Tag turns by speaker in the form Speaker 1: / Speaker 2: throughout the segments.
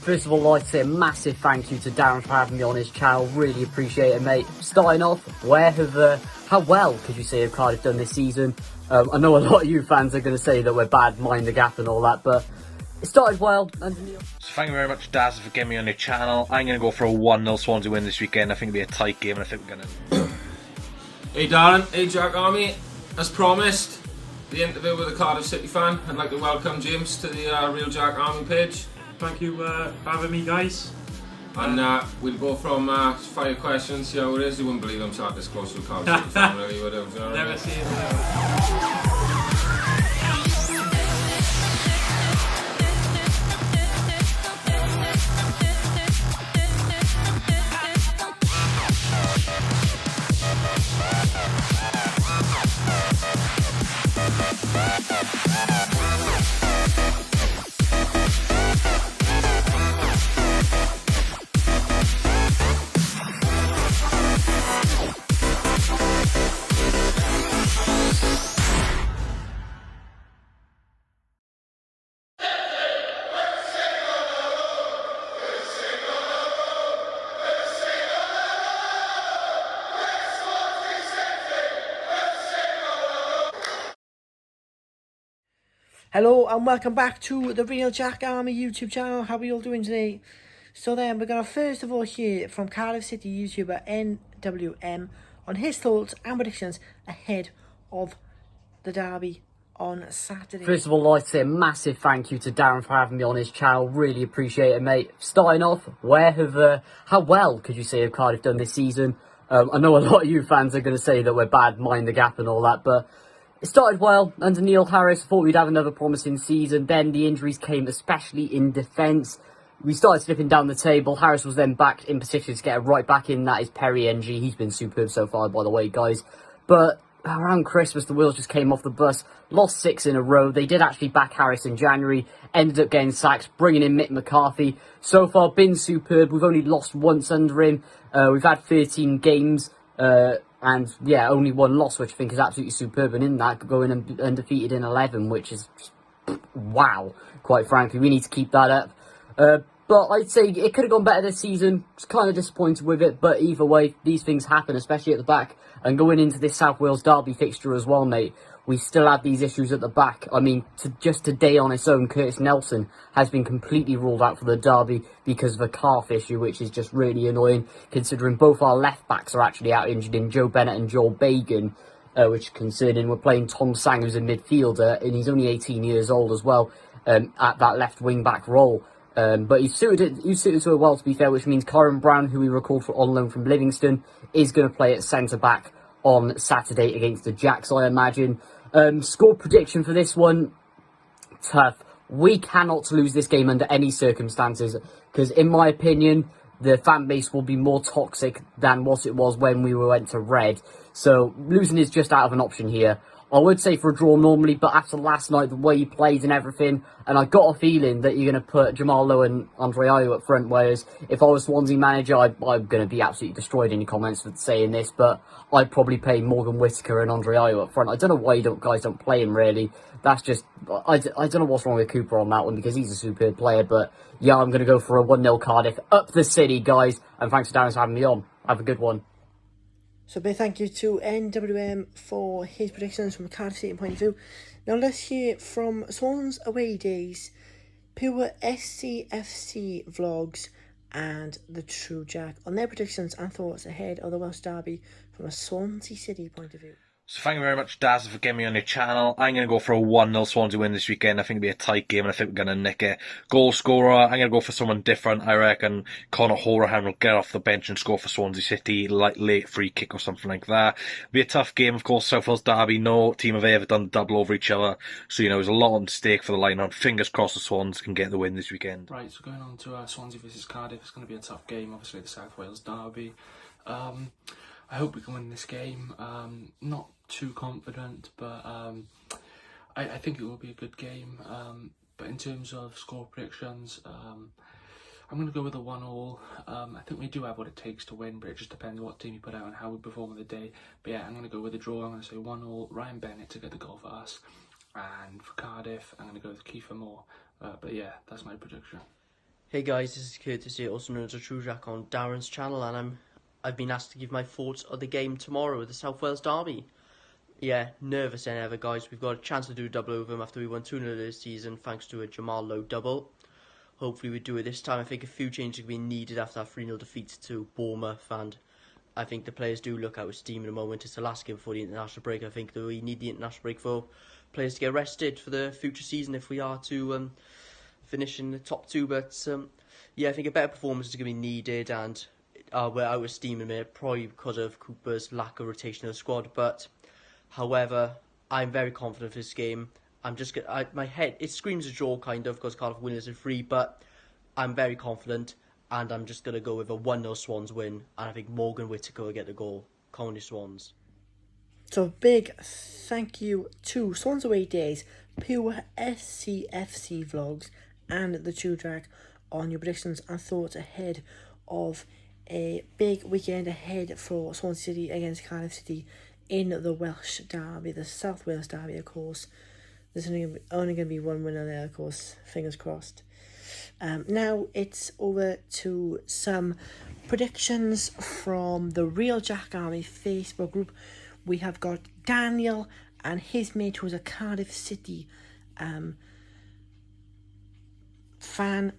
Speaker 1: First of all, I'd like to say a massive thank you to Darren for having me on his channel. Really appreciate it, mate. Starting off, how well could you say have Cardiff done this season? I know a lot of you fans are going to say that we're bad, mind the gap and all that, but it started well. And
Speaker 2: so thank you very much, Daz, for getting me on your channel. I'm going to go for a 1-0 Swansea win this weekend. I think it'll be a tight game, and I think we're going to...
Speaker 3: Hey Darren, hey Jack Army. As promised, the interview with a Cardiff City fan. I'd like to welcome James to the Real Jack Army page.
Speaker 4: Thank you for having me, guys.
Speaker 3: And we'll go from 5 questions, see how it is. You wouldn't believe I'm sat this close to a Cardiff City fan, really, would you? You know what I mean?
Speaker 4: Seen it.
Speaker 5: Hello and welcome back to the Real Jack Army YouTube channel. How are you all doing today? So then we're going to first of all hear from Cardiff City YouTuber NWM on his thoughts and predictions ahead of the derby on Saturday.
Speaker 1: First of all, I'd like to say a massive thank you to Darren for having me on his channel. Really appreciate it, mate. Starting off, how well could you say have Cardiff done this season? I know a lot of you fans are going to say that we're bad, mind the gap and all that, but it started well under Neil Harris. Thought we'd have another promising season. Then the injuries came, especially in defence. We started slipping down the table. Harris was then back in position to get right back in. That is Perry NG. He's been superb so far, by the way, guys. But around Christmas, the wheels just came off the bus. Lost 6 in a row. They did actually back Harris in January. Ended up getting sacked, bringing in Mick McCarthy. So far, been superb. We've only lost once under him. We've had 13 games. And yeah, only 1 loss, which I think is absolutely superb. And in that, going undefeated in 11, which is wow, quite frankly. We need to keep that up. But I'd say it could have gone better this season. Just kind of disappointed with it. But either way, these things happen, especially at the back. And going into this South Wales derby fixture as well, mate, we still have these issues at the back. I mean, just today on its own, Curtis Nelson has been completely ruled out for the derby because of a calf issue, which is just really annoying, considering both our left-backs are actually out injured in Joe Bennett and Joel Bagan, which is concerning. We're playing Tom Sang, who's a midfielder, and he's only 18 years old as well, at that left wing-back role. But he's suited to it well, to be fair, which means Corin Brown, who we recalled on loan from Livingston, is going to play at centre-back on Saturday against the Jacks, I imagine. Score prediction for this one, tough. We cannot lose this game under any circumstances, because in my opinion, the fan base will be more toxic than what it was when we went to red. So losing is just out of an option here. I would say for a draw normally, but after last night, the way he played and everything, and I got a feeling that you're going to put Jamal Lowe and Andre Ayew up front, whereas if I was Swansea manager, I'm going to be absolutely destroyed in the comments for saying this, but I'd probably play Morgan Whittaker and Andre Ayew up front. I don't know why guys don't play him, really. That's just, I don't know what's wrong with Cooper on that one, because he's a superb player, but yeah, I'm going to go for a 1-0 Cardiff. Up the city, guys, and thanks to Darren for having me on. Have a good one.
Speaker 5: So big thank you to NWM for his predictions from a Cardiff City point of view. Now let's hear from Swans away days, pure SCFC vlogs, and the True Jack on their predictions and thoughts ahead of the Welsh derby from a Swansea City point of view.
Speaker 2: So thank you very much, Daz, for getting me on your channel. I'm going to go for a 1-0 Swansea win this weekend. I think it'll be a tight game, and I think we're going to nick it. Goal scorer, I'm going to go for someone different. I reckon Conor Horahan will get off the bench and score for Swansea City, like late free kick or something like that. It'll be a tough game, of course. South Wales derby, no team have ever done the double over each other. So, you know, there's a lot on stake for the line-on. Fingers crossed the Swans can get the win this weekend.
Speaker 4: Right, so going on to Swansea versus Cardiff, it's going to be a tough game, obviously the South Wales derby. I hope we can win this game. Not too confident, but I think it will be a good game. But in terms of score predictions, I'm going to go with a 1-1. I think we do have what it takes to win, but it just depends what team you put out and how we perform on the day. But yeah, I'm going to go with a draw. I'm going to say 1-1, Ryan Bennett to get the goal for us. And for Cardiff, I'm going to go with Kiefer Moore. But yeah, that's my prediction.
Speaker 6: Hey guys, this is Curtis here, also known as a True Jack on Darren's channel, and I've been asked to give my thoughts on the game tomorrow with the South Wales derby. Yeah, nervous than ever, guys. We've got a chance to do a double over them after we won 2-0 this season, thanks to a Jamal Lowe double. Hopefully we do it this time. I think a few changes have been needed after that 3-0 defeat to Bournemouth, and I think the players do look out with steam in a moment. It's the last game before the international break. I think that we need the international break for players to get rested for the future season if we are to finish in the top two. But yeah, I think a better performance is going to be needed, and we're out of steam in a minute, probably because of Cooper's lack of rotation of the squad. But however, I'm very confident for this game. My head, it screams a draw kind of, because Cardiff win is a free, but I'm very confident, and I'm just going to go with a 1-0 Swans win, and I think Morgan Whittaker will get the goal. Colony Swans.
Speaker 5: So big thank you to Swans Away Days, Pure SCFC Vlogs, and the True Drag on your predictions and thoughts ahead of a big weekend ahead for Swansea City against Cardiff City in the Welsh derby, the South Wales derby, of course. There's only going to be one winner there, of course, fingers crossed. Now it's over to some predictions from the Real Jack Army Facebook group. We have got Daniel and his mate, who's a Cardiff City fan.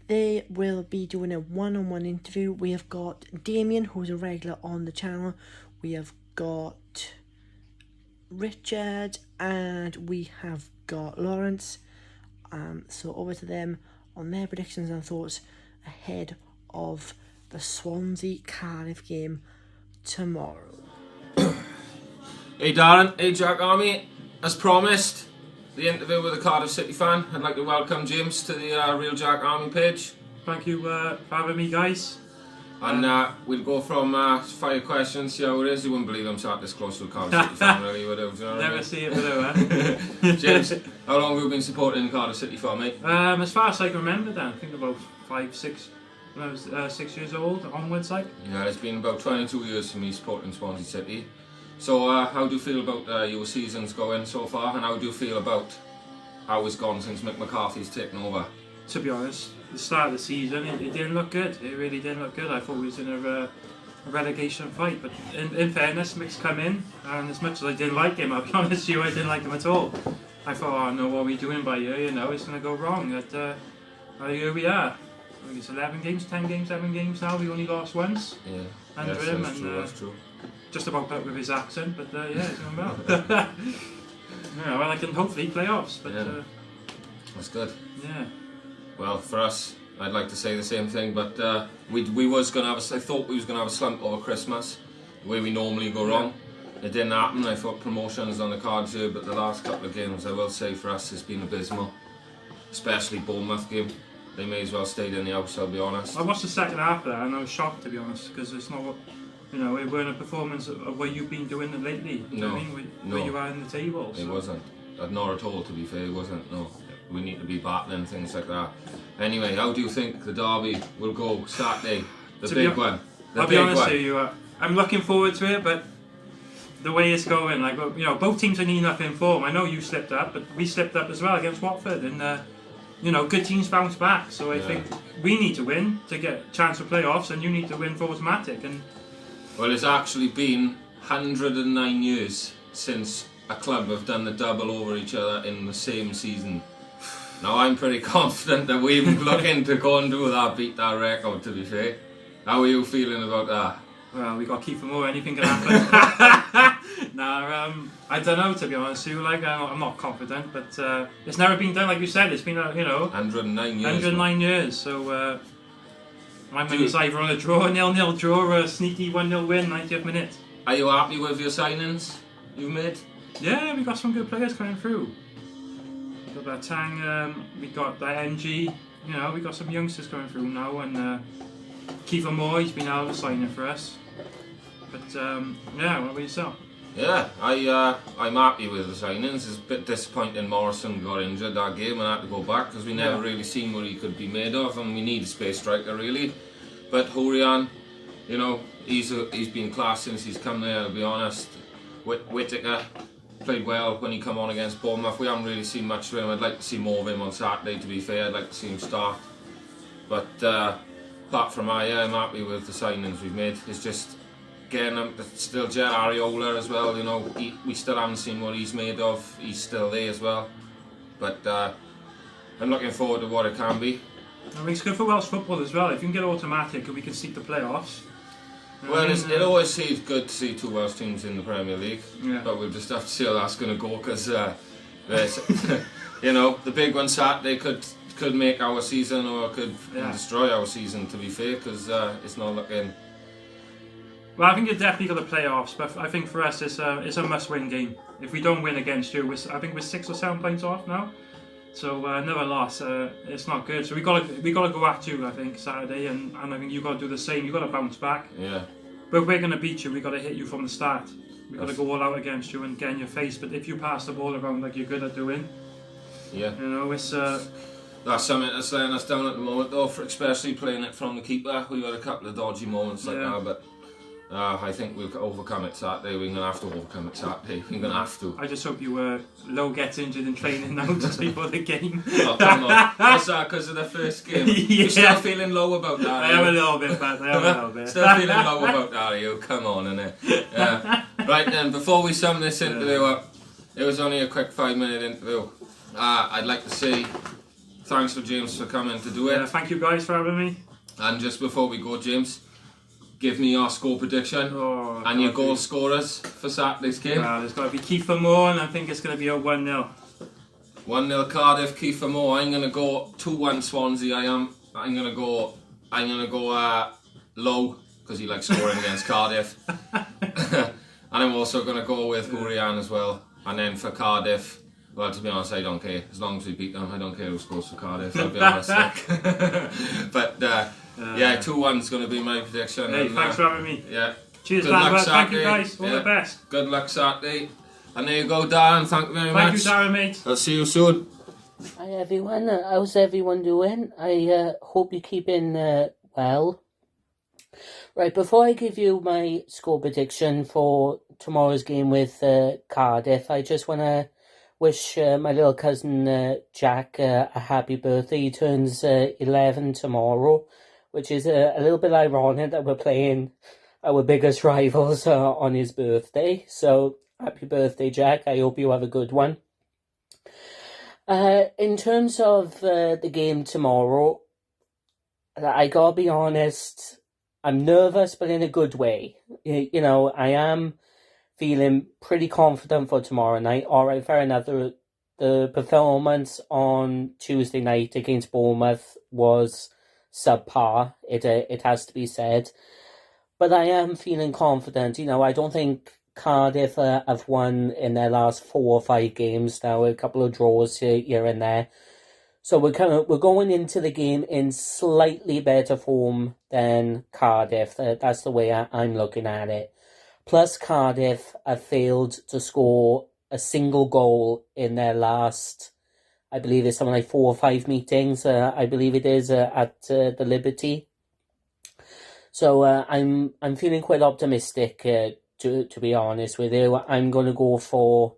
Speaker 5: They will be doing a one-on-one interview. We have got Damien, who's a regular on the channel. We have got Richard, and we have got Lawrence. So over to them on their predictions and thoughts ahead of the Swansea Cardiff game tomorrow.
Speaker 3: Hey Darren, hey Jack Army. As promised, the interview with a Cardiff City fan. I'd like to welcome James to the Real Jack Army page.
Speaker 7: Thank you for having me, guys.
Speaker 3: And we'll go from 5 questions, see how it is. You wouldn't believe I'm sat this close to a Cardiff City fan, really, would you? Do you know what I
Speaker 7: Never
Speaker 3: mean?
Speaker 7: see it without
Speaker 3: James, how long have you been supporting the Cardiff City for, mate?
Speaker 7: As far as I can remember, then I think about 5, 6. When I was 6 years old, onwards, like.
Speaker 3: Yeah, it's been about 22 years for me supporting Swansea City. So, how do you feel about your seasons going so far, and how do you feel about how it's gone since Mick McCarthy's taken over?
Speaker 7: To be honest, the start of the season, it didn't look good. It really didn't look good. I thought we was in a relegation fight, but in fairness, Mick's come in, and as much as I didn't like him, I'll be honest with you, I didn't like him at all. I thought, oh no, what are we doing by here? You know, it's going to go wrong. But here we are. I think it's 11 games, 10 games, 7 games now. We only lost once.
Speaker 3: Yeah,
Speaker 7: Under
Speaker 3: yes,
Speaker 7: him,
Speaker 3: that's
Speaker 7: and
Speaker 3: true, that's true.
Speaker 7: just about out with his accent, but yeah, it's going well. Yeah, well, I can hopefully playoffs, but
Speaker 3: Yeah. That's good.
Speaker 7: yeah.
Speaker 3: Well, for us, I'd like to say the same thing, but we was gonna have. I thought we was gonna have a slump over Christmas, the way we normally go wrong. It didn't happen. I thought promotions on the cards here, but the last couple of games, I will say for us, has been abysmal. Especially Bournemouth game. They may as well stayed in the house, I'll be honest.
Speaker 7: I watched the second half of that and I was shocked, to be honest, because it's not, you know, it weren't a performance of what you've been doing lately. You know what I mean? Where you are in the table.
Speaker 3: It wasn't. Not at all, to be fair, it wasn't, no. We need to be battling, things like that. Anyway, how do you think the derby will go Saturday? The big one.
Speaker 7: I'll be honest with you, I'm looking forward to it, but the way it's going, like, you know, both teams are needing enough in form. I know you slipped up, but we slipped up as well against Watford, and you know, good teams bounce back. So I think we need to win to get a chance for playoffs, and you need to win for automatic. And
Speaker 3: well, it's actually been 109 years since a club have done the double over each other in the same season. Now I'm pretty confident that we're looking to go and do that, beat that record, to be fair. How are you feeling about that?
Speaker 7: well, we got Kiefer Moore. Anything can happen. Nah, I don't know, to be honest with you. Like, I'm not confident, but it's never been done. Like you said, it's been
Speaker 3: 109 years.
Speaker 7: 109 years. So my money's either on a draw, a 0-0 draw, or a sneaky 1-0 win, 90th minute.
Speaker 3: Are you happy with your signings you've made?
Speaker 7: Yeah, we got some good players coming through. We got that Tang, we got that NG. You know, we got some youngsters coming through now, and Kiefer Moore, he's been out of signing for us. But yeah, what about yourself?
Speaker 3: Yeah, I'm happy with the signings. It's a bit disappointing Morrison got injured that game and had to go back because we never really seen what he could be made of, and we need a space striker really. But Horian, you know, he's been class since he's come there, to be honest. Whittaker played well when he come on against Bournemouth. We haven't really seen much of him. I'd like to see more of him on Saturday, to be fair. I'd like to see him start. But apart from that, yeah, I'm happy with the signings we've made. It's just getting them, still Jet Ariola as well, you know, we still haven't seen what he's made of. He's still there as well. But I'm looking forward to what it can be.
Speaker 7: I mean, it's good for Welsh football as well. If you can get automatic and we can seek the playoffs.
Speaker 3: Well, it always seems good to see two Welsh teams in the Premier League, but we'll just have to see how that's going to go, because you know, the big one Saturday could make our season, or could destroy our season, to be fair, because it's not looking...
Speaker 7: Well, I think you've definitely got the playoffs, but I think for us it's a must-win game. If we don't win against you, I think we're 6 or 7 points off now. So another loss, it's not good. So we got to go at you, I think, Saturday, and I think you got to do the same. You got to bounce back.
Speaker 3: Yeah.
Speaker 7: But we're going to beat you. We got to hit you from the start. We got to go all out against you and get in your face. But if you pass the ball around like you're good at doing, you know, it's.
Speaker 3: That's something that's letting us down at the moment, though. Especially playing it from the keeper, we've had a couple of dodgy moments like that, but. I think we'll overcome it Saturday. We're going to have to overcome it Saturday. We're going to have to.
Speaker 7: I just hope you Low gets injured in training now just before the game.
Speaker 3: Oh, come on. What's that, because of the first game? You're still feeling low about that?
Speaker 7: I am a little bit, but I am a little bit.
Speaker 3: Still feeling low about that, are you? Come on, innit? Right then, before we sum this interview up, it was only a quick 5-minute interview. I'd like to say thanks for James for coming to do it.
Speaker 7: Thank you guys for having me.
Speaker 3: And just before we go, James, give me your score prediction and your goal scorers for Saturday's game.
Speaker 7: Well, there's got to be Kiefer Moore, and I think it's going to be a 1-0.
Speaker 3: 1-0 Cardiff, Kiefer Moore. I'm going to go 2-1 Swansea. I'm going to go low, because he likes scoring against Cardiff. And I'm also going to go with Hurian as well. And then for Cardiff, well, to be honest, I don't care. As long as we beat them, I don't care who scores for Cardiff, I'll be honest. But yeah, 2-1's going to be my prediction.
Speaker 7: Hey, thanks for having me.
Speaker 3: Yeah.
Speaker 7: Cheers,
Speaker 3: good luck,
Speaker 7: thank you guys. All the best.
Speaker 3: Good luck Saturday. And there you go, Darren. Thank you very much.
Speaker 7: Thank you, Darren, mate.
Speaker 3: I'll see you soon.
Speaker 5: Hi everyone, how's everyone doing? I hope you're keeping well. Right, before I give you my score prediction for tomorrow's game with Cardiff, I just want to wish my little cousin Jack a happy birthday. He turns 11 tomorrow, which is a little bit ironic that we're playing our biggest rivals on his birthday. So, happy birthday, Jack. I hope you have a good one. In terms of the game tomorrow, I gotta be honest, I'm nervous, but in a good way. You know, I am feeling pretty confident for tomorrow night. Alright, fair enough. The performance on Tuesday night against Bournemouth was subpar. It has to be said. But I am feeling confident. You know, I don't think Cardiff have won in their last 4 or 5 games now. A couple of draws here and there. So we're going into the game in slightly better form than Cardiff. That's the way I'm looking at it. Plus, Cardiff have failed to score a single goal in their last, I believe it's something like 4 or 5 meetings. I believe it is at the Liberty. So I'm feeling quite optimistic. To be honest with you, I'm going to go for.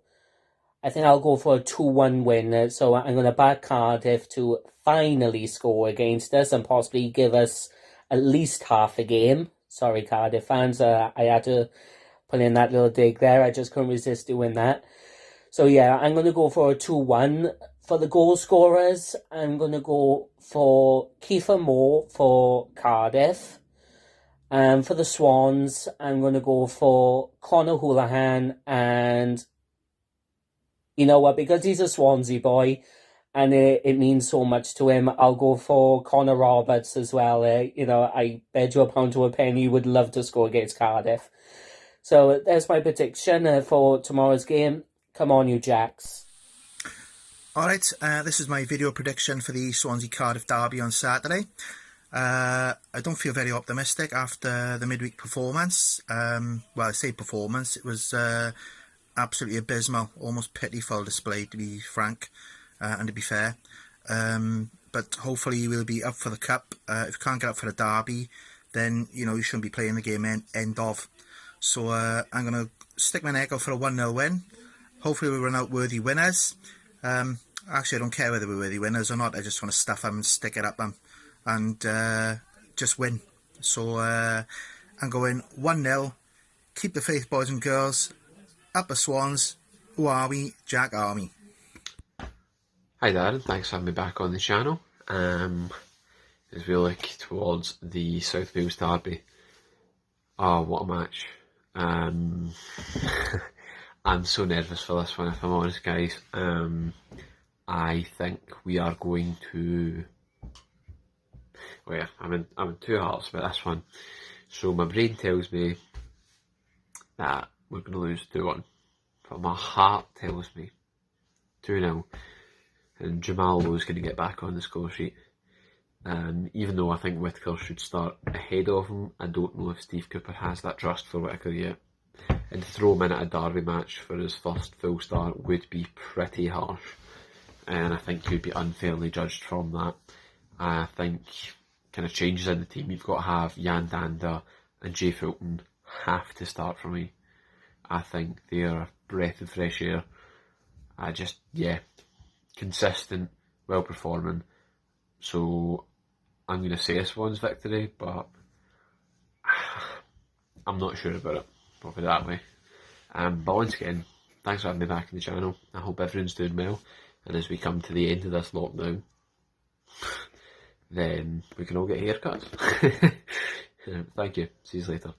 Speaker 5: I think I'll go for a 2-1 win. So I'm going to back Cardiff to finally score against us and possibly give us at least half a game. Sorry, Cardiff fans. I had to put in that little dig there. I just couldn't resist doing that. So yeah, I'm going to go for a 2-1. For the goal scorers, I'm going to go for Kiefer Moore for Cardiff. And for the Swans, I'm going to go for Conor Houlihan, and you know what, because he's a Swansea boy and it means so much to him, I'll go for Connor Roberts as well. You know, I bet you a pound to a penny he would love to score against Cardiff. So there's my prediction for tomorrow's game. Come on, you Jacks.
Speaker 8: Alright, this is my video prediction for the Swansea-Cardiff derby on Saturday. I don't feel very optimistic after the midweek performance. Well, I say performance, it was absolutely abysmal, almost pitiful display, to be frank, and to be fair. But hopefully we'll be up for the cup. If you can't get up for the derby, then you know you shouldn't be playing the game end of. So I'm going to stick my neck out for a 1-0 win. Hopefully we run out worthy winners. Actually, I don't care whether we're worthy winners or not. I just want to stuff them and stick it up them. and just win. So I'm going 1-0. Keep the faith, boys and girls. Up the Swans. Who are we? Jack Army.
Speaker 9: Hi Darren, thanks for having me back on the channel. As we look towards the South Wales Derby. Oh, what a match. I'm so nervous for this one, if I'm honest, guys. I think we are going to... Well, I'm in two hearts about this one. So my brain tells me that we're going to lose 2-1. But my heart tells me 2-0. And Jamal Lowe's going to get back on the score sheet. Even though I think Whittaker should start ahead of him, I don't know if Steve Cooper has that trust for Whittaker yet. And to throw him in at a derby match for his first full start would be pretty harsh. And I think he'd be unfairly judged from that. I think kind of changes in the team. You've got to have Jan Danda and Jay Fulton have to start for me. I think they're a breath of fresh air. Consistent, well performing. So I'm going to say a Swans victory, but I'm not sure about it. Put it that way. But once again, thanks for having me back on the channel. I hope everyone's doing well. And as we come to the end of this lockdown, then we can all get haircuts. Thank you. See you later.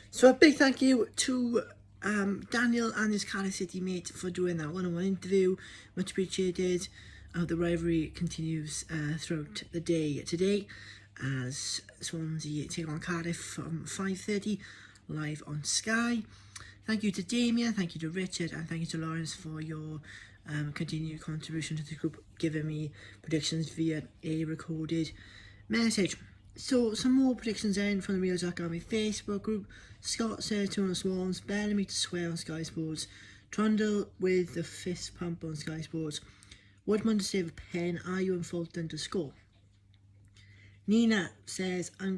Speaker 5: So a big thank you to Daniel and his Cardiff City mate for doing that one-on-one interview. Much appreciated. The rivalry continues throughout the day today as Swansea take on Cardiff from 5:30 live on Sky. Thank you to Damien, thank you to Richard, and thank you to Lawrence for your continued contribution to the group, giving me predictions via a recorded message. So, some more predictions in from the Real Jack Army Facebook group. Scott says 2-0 Swans, Bellamy to swear on Sky Sports, Trundle with the fist pump on Sky Sports, Woodman to save a pen, are you and Fulton to score? Nina says, I'm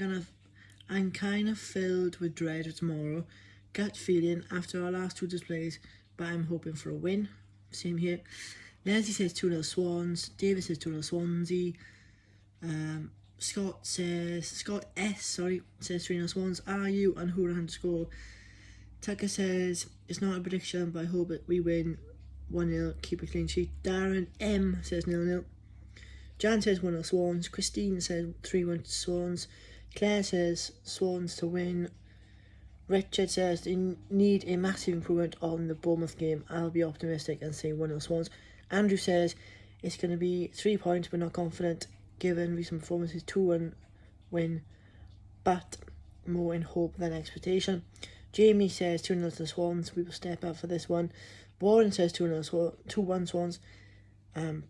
Speaker 5: kind of filled with dread of tomorrow. Gut feeling after our last two displays, but I'm hoping for a win. Same here. Leslie says 2-0 Swans. David says 2-0 Swansea. Scott S says 3-0 Swans. Are you and Hurahan to score? Tucker says it's not a prediction, but I hope we win 1-0. Keep a clean sheet. Darren M says 0-0. Jan says 1-0 Swans. Christine says 3-1 Swans. Claire says Swans to win. Richard says they need a massive improvement on the Bournemouth game. I'll be optimistic and say 1-0 Swans. Andrew says it's going to be 3 points but not confident given recent performances. 2-1 win, but more in hope than expectation. Jamie says 2-0 to the Swans. We will step up for this one. Warren says 2-1 Swans.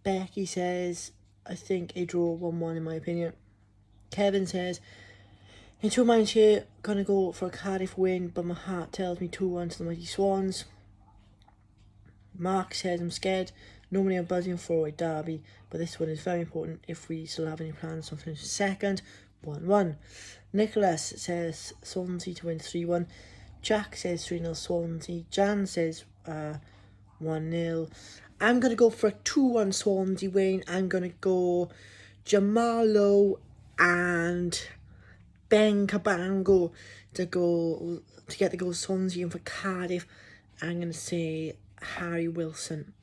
Speaker 5: Becky says I think a draw 1-1 in my opinion. Kevin says in 2 minds here, gonna go for a Cardiff win, but my heart tells me 2-1 to the mighty Swans. Mark says I'm scared. Normally I'm buzzing for a derby, but this one is very important if we still have any plans to finish second. 1-1. Nicholas says Swansea to win 3-1. Jack says 3-0 Swansea. Jan says 1-0. I'm going to go for a 2-1 Swansea win. I'm going to go Jamalo and Ben Cabango to get the goal Swansea, and for Cardiff I'm going to say Harry Wilson.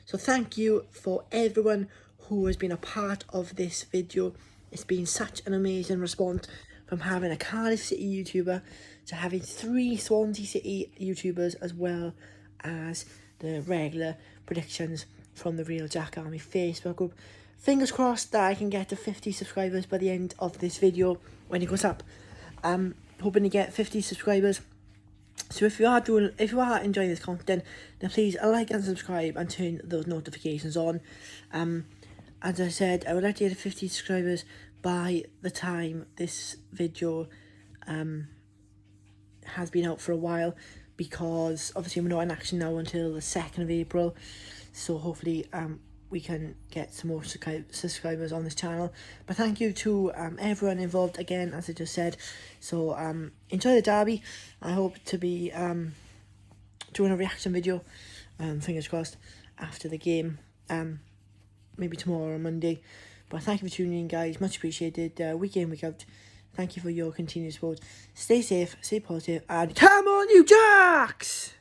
Speaker 5: So thank you for everyone who has been a part of this video. It's been such an amazing response, from having a Cardiff City YouTuber to having 3 Swansea City YouTubers, as well as the regular predictions from the Real Jack Army Facebook group. Fingers crossed that I can get to 50 subscribers by the end of this video when it goes up. I'm hoping to get 50 subscribers. So if you are enjoying this content, then please like and subscribe and turn those notifications on. As I said, I would like to get to 50 subscribers by the time this video has been out for a while, because obviously we're not in action now until the 2nd of April. So hopefully we can get some more subscribers on this channel. But thank you to everyone involved again, as I just said. So enjoy the derby. I hope to be doing a reaction video, fingers crossed, after the game, maybe tomorrow or Monday. But thank you for tuning in, guys. Much appreciated. Week in, week out. Thank you for your continued support. Stay safe, stay positive, and come on, you Jacks!